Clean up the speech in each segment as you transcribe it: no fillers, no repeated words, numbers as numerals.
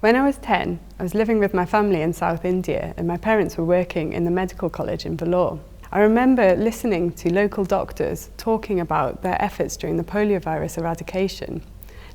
When I was 10, I was living with my family in South India and my parents were working in the medical college in Vellore. I remember listening to local doctors talking about their efforts during the poliovirus eradication.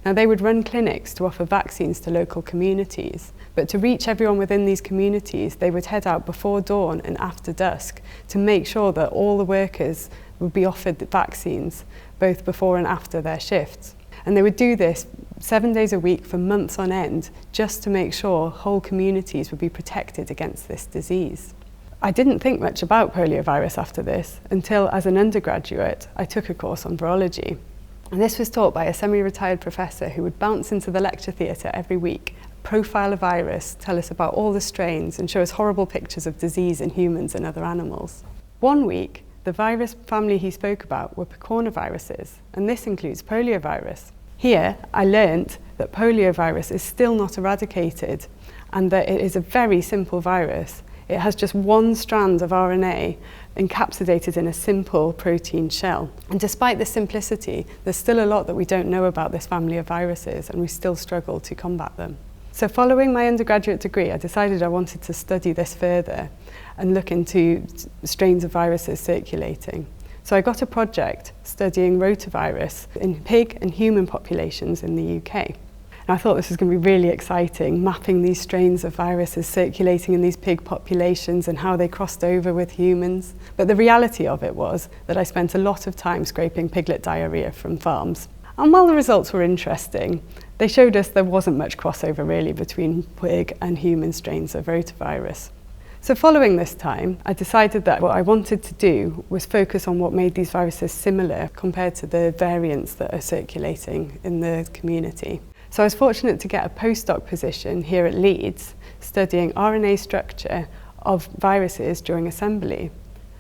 Now, they would run clinics to offer vaccines to local communities, but to reach everyone within these communities, they would head out before dawn and after dusk to make sure that all the workers would be offered the vaccines both before and after their shifts. And they would do this 7 days a week for months on end, just to make sure whole communities would be protected against this disease. I didn't think much about poliovirus after this until, as an undergraduate, I took a course on virology. And this was taught by a semi-retired professor who would bounce into the lecture theatre every week, profile a virus, tell us about all the strains and show us horrible pictures of disease in humans and other animals. One week, the virus family he spoke about were picornaviruses, and this includes poliovirus. Here, I learnt that poliovirus is still not eradicated and that it is a very simple virus. It has just one strand of RNA encapsulated in a simple protein shell. And despite the simplicity, there's still a lot that we don't know about this family of viruses, and we still struggle to combat them. So following my undergraduate degree, I decided I wanted to study this further and look into strains of viruses circulating. So I got a project studying rotavirus in pig and human populations in the UK. And I thought this was going to be really exciting, mapping these strains of viruses circulating in these pig populations and how they crossed over with humans. But the reality of it was that I spent a lot of time scraping piglet diarrhoea from farms. And while the results were interesting, they showed us there wasn't much crossover really between pig and human strains of rotavirus. So following this time, I decided that what I wanted to do was focus on what made these viruses similar compared to the variants that are circulating in the community. So I was fortunate to get a postdoc position here at Leeds, studying RNA structure of viruses during assembly.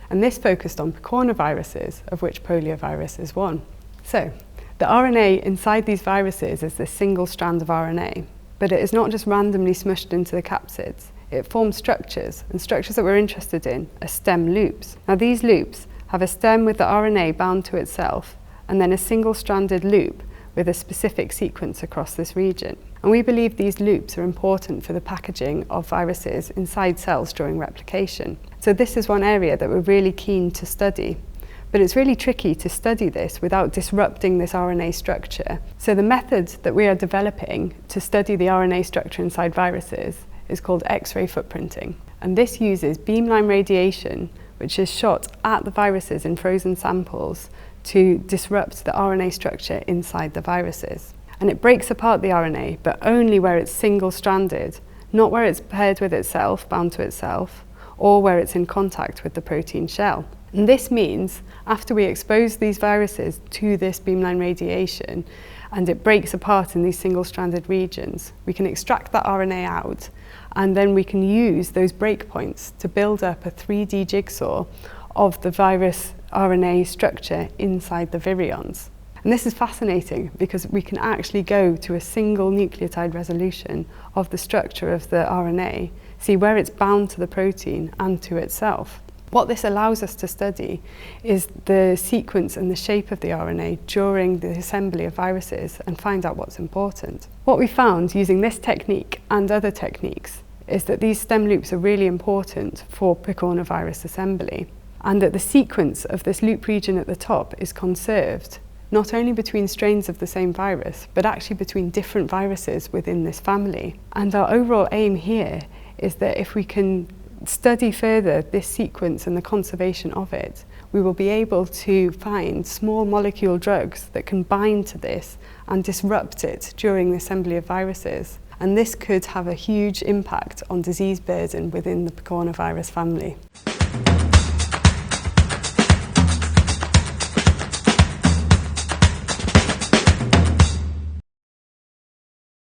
And this focused on picornaviruses, of which poliovirus is one. So the RNA inside these viruses is this single strand of RNA, but it is not just randomly smushed into the capsids. It forms structures, and structures that we're interested in are stem loops. Now, these loops have a stem with the RNA bound to itself, and then a single-stranded loop with a specific sequence across this region. And we believe these loops are important for the packaging of viruses inside cells during replication. So this is one area that we're really keen to study. But it's really tricky to study this without disrupting this RNA structure. So the method that we are developing to study the RNA structure inside viruses is called X-ray footprinting. And this uses beamline radiation, which is shot at the viruses in frozen samples to disrupt the RNA structure inside the viruses. And it breaks apart the RNA, but only where it's single-stranded, not where it's paired with itself, bound to itself, or where it's in contact with the protein shell. And this means after we expose these viruses to this beamline radiation and it breaks apart in these single-stranded regions, we can extract that RNA out, and then we can use those breakpoints to build up a 3D jigsaw of the virus RNA structure inside the virions. And this is fascinating because we can actually go to a single nucleotide resolution of the structure of the RNA, see where it's bound to the protein and to itself. What this allows us to study is the sequence and the shape of the RNA during the assembly of viruses and find out what's important. What we found using this technique and other techniques is that these stem loops are really important for picornavirus assembly, and that the sequence of this loop region at the top is conserved, not only between strains of the same virus, but actually between different viruses within this family. And our overall aim here is that if we can study further this sequence and the conservation of it, we will be able to find small molecule drugs that can bind to this and disrupt it during the assembly of viruses. And this could have a huge impact on disease burden within the picornavirus family.